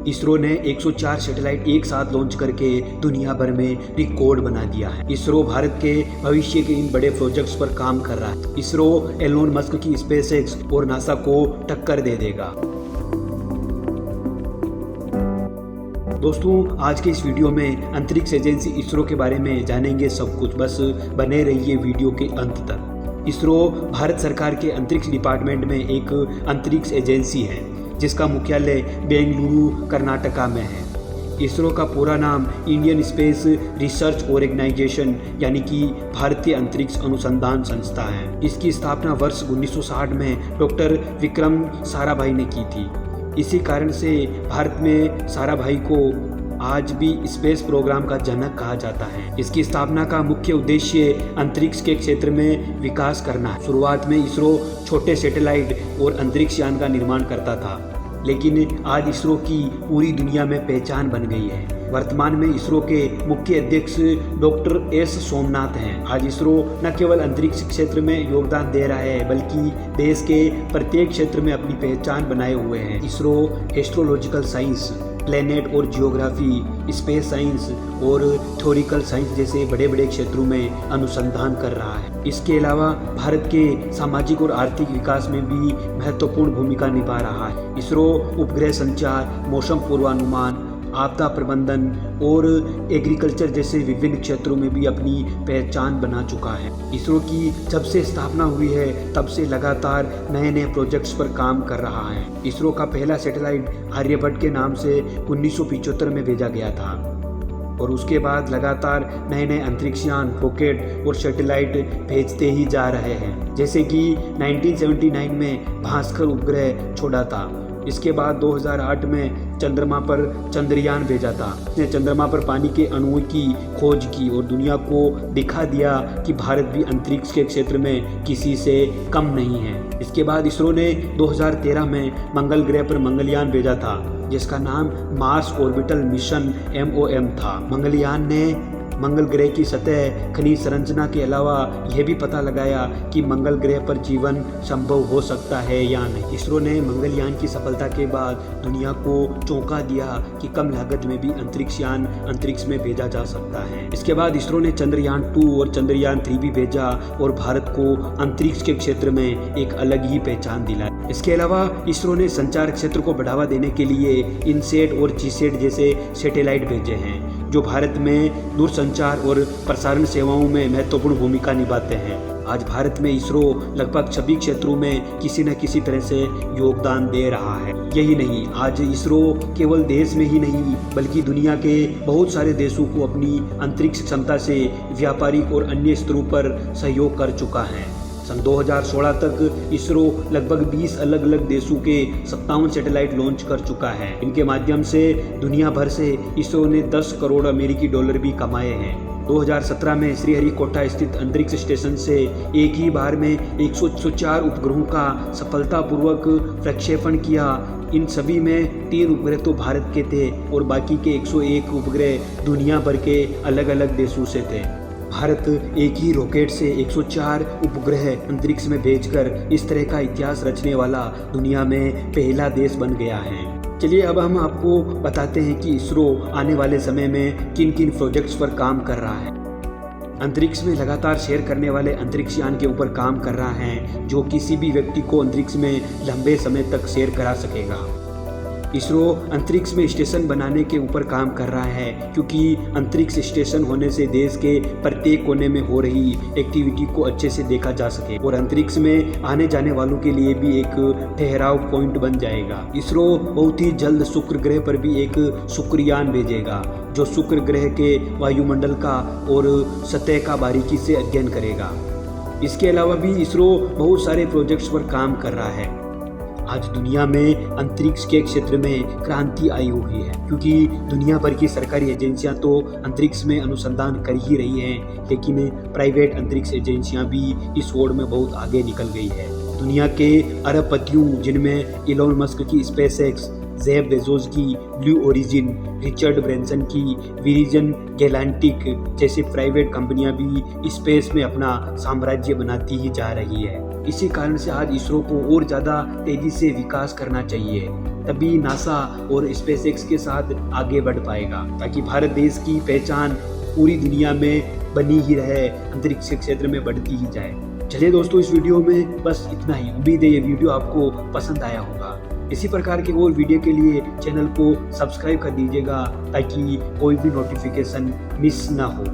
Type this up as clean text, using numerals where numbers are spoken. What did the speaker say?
इसरो ने 104 सैटेलाइट एक साथ लॉन्च करके दुनिया भर में रिकॉर्ड बना दिया है। इसरो भारत के भविष्य के इन बड़े प्रोजेक्ट्स पर काम कर रहा है। इसरो एलोन मस्क की स्पेसएक्स और नासा को टक्कर दे देगा। दोस्तों, आज के इस वीडियो में अंतरिक्ष एजेंसी इसरो के बारे में जानेंगे सब कुछ। बस बने रहिए वीडियो के अंत तक। इसरो भारत सरकार के अंतरिक्ष डिपार्टमेंट में एक अंतरिक्ष एजेंसी है जिसका मुख्यालय बेंगलुरु कर्नाटका में है। इसरो का पूरा नाम इंडियन स्पेस रिसर्च ऑर्गेनाइजेशन यानी कि भारतीय अंतरिक्ष अनुसंधान संस्था है। इसकी स्थापना वर्ष 1960 में डॉक्टर विक्रम साराभाई ने की थी। इसी कारण से भारत में साराभाई को आज भी स्पेस प्रोग्राम का जनक कहा जाता है। इसकी स्थापना का मुख्य उद्देश्य अंतरिक्ष के क्षेत्र में विकास करना है। शुरुआत में इसरो छोटे सैटेलाइट और अंतरिक्ष यान का निर्माण करता था, लेकिन आज इसरो की पूरी दुनिया में पहचान बन गई है। वर्तमान में इसरो के मुख्य अध्यक्ष डॉक्टर एस सोमनाथ हैं। आज इसरो न केवल अंतरिक्ष क्षेत्र में योगदान दे रहा है, बल्कि देश के प्रत्येक क्षेत्र में अपनी पहचान बनाए हुए हैं। इसरो एस्ट्रोलॉजिकल साइंस, प्लेनेट और जियोग्राफी, स्पेस साइंस और थ्योरिकल साइंस जैसे बड़े बड़े क्षेत्रों में अनुसंधान कर रहा है। इसके अलावा भारत के सामाजिक और आर्थिक विकास में भी महत्वपूर्ण भूमिका निभा रहा है। इसरो उपग्रह संचार, मौसम पूर्वानुमान, आपदा प्रबंधन और एग्रीकल्चर जैसे विभिन्न क्षेत्रों में भी अपनी पहचान बना चुका है। इसरो की जब से स्थापना हुई है तब से लगातार नए नए प्रोजेक्ट्स पर काम कर रहा है। इसरो का पहला सैटेलाइट आर्यभट्ट के नाम से 1975 में भेजा गया था और उसके बाद लगातार नए नए अंतरिक्ष यान, रॉकेट और सैटेलाइट भेजते ही जा रहे हैं। जैसे कि 1979 में भास्कर उपग्रह छोड़ा था। इसके बाद 2008 में चंद्रमा पर चंद्रयान भेजा था। इसने चंद्रमा पर पानी के अणुओं की खोज की और दुनिया को दिखा दिया कि भारत भी अंतरिक्ष के क्षेत्र में किसी से कम नहीं है। इसके बाद इसरो ने 2013 में मंगल ग्रह पर मंगलयान भेजा था, जिसका नाम मार्स ऑर्बिटल मिशन MOM था। मंगलयान ने मंगल ग्रह की सतह, खनिज संरचना के अलावा यह भी पता लगाया कि मंगल ग्रह पर जीवन संभव हो सकता है या नहीं। इसरो ने मंगलयान की सफलता के बाद दुनिया को चौंका दिया कि कम लागत में भी अंतरिक्ष यान अंतरिक्ष में भेजा जा सकता है। इसके बाद इसरो ने चंद्रयान 2 और चंद्रयान 3 भी भेजा और भारत को अंतरिक्ष के क्षेत्र में एक अलग ही पहचान दिलाई। इसके अलावा इसरो ने संचार क्षेत्र को बढ़ावा देने के लिए इनसेट और जीसेट जैसे सैटेलाइट भेजे हैं, जो भारत में दूरसंचार और प्रसारण सेवाओं में महत्वपूर्ण भूमिका निभाते हैं। आज भारत में इसरो लगभग सभी क्षेत्रों में किसी न किसी तरह से योगदान दे रहा है। यही नहीं, आज इसरो केवल देश में ही नहीं बल्कि दुनिया के बहुत सारे देशों को अपनी अंतरिक्ष क्षमता से व्यापारिक और अन्य स्तरों पर सहयोग कर चुका है। सन 2016 तक इसरो लगभग 20 अलग अलग देशों के 57 सैटेलाइट लॉन्च कर चुका है। इनके माध्यम से दुनिया भर से इसरो ने 10 करोड़ अमेरिकी डॉलर भी कमाए हैं। 2017 में श्रीहरिकोटा स्थित अंतरिक्ष स्टेशन से एक ही बार में 104 उपग्रहों का सफलतापूर्वक प्रक्षेपण किया। इन सभी में 3 उपग्रह तो भारत के थे और बाकी के 101 उपग्रह दुनिया भर के अलग अलग देशों से थे। भारत एक ही रॉकेट से 104 उपग्रह अंतरिक्ष में भेजकर इस तरह का इतिहास रचने वाला दुनिया में पहला देश बन गया है। चलिए अब हम आपको बताते हैं कि इसरो आने वाले समय में किन किन प्रोजेक्ट्स पर काम कर रहा है। अंतरिक्ष में लगातार सैर करने वाले अंतरिक्ष यान के ऊपर काम कर रहा है, जो किसी भी व्यक्ति को अंतरिक्ष में लंबे समय तक सैर करा सकेगा। इसरो अंतरिक्ष में स्टेशन बनाने के ऊपर काम कर रहा है, क्योंकि अंतरिक्ष स्टेशन होने से देश के प्रत्येक कोने में हो रही एक्टिविटी को अच्छे से देखा जा सके और अंतरिक्ष में आने जाने वालों के लिए भी एक ठहराव पॉइंट बन जाएगा। इसरो बहुत ही जल्द शुक्र ग्रह पर भी एक शुक्रयान भेजेगा, जो शुक्र ग्रह के वायुमंडल का और सतह का बारीकी से अध्ययन करेगा। इसके अलावा भी इसरो बहुत सारे प्रोजेक्ट्स पर काम कर रहा है। आज दुनिया में अंतरिक्ष के क्षेत्र में क्रांति आई हुई है, क्योंकि दुनिया भर की सरकारी एजेंसियां तो अंतरिक्ष में अनुसंधान कर ही रही हैं, लेकिन प्राइवेट अंतरिक्ष एजेंसियां भी इस ओर में बहुत आगे निकल गई है। दुनिया के अरबपतियों, जिनमें इलोन मस्क की स्पेसएक्स, जेफ बेजोस की ब्लू ओरिजिन, रिचर्ड ब्रेंसन की विरिजन गैलेक्टिक जैसी प्राइवेट कंपनियां भी स्पेस में अपना साम्राज्य बनाती ही जा रही है। इसी कारण से आज इसरो को और ज़्यादा तेज़ी से विकास करना चाहिए, तभी नासा और स्पेसएक्स के साथ आगे बढ़ पाएगा, ताकि भारत देश की पहचान पूरी दुनिया में बनी ही रहे, अंतरिक्ष क्षेत्र में बढ़ती ही जाए। चलिए दोस्तों, इस वीडियो में बस इतना ही। उम्मीद है ये वीडियो आपको पसंद आया होगा। इसी प्रकार के और वीडियो के लिए चैनल को सब्सक्राइब कर दीजिएगा, ताकि कोई भी नोटिफिकेशन मिस ना हो।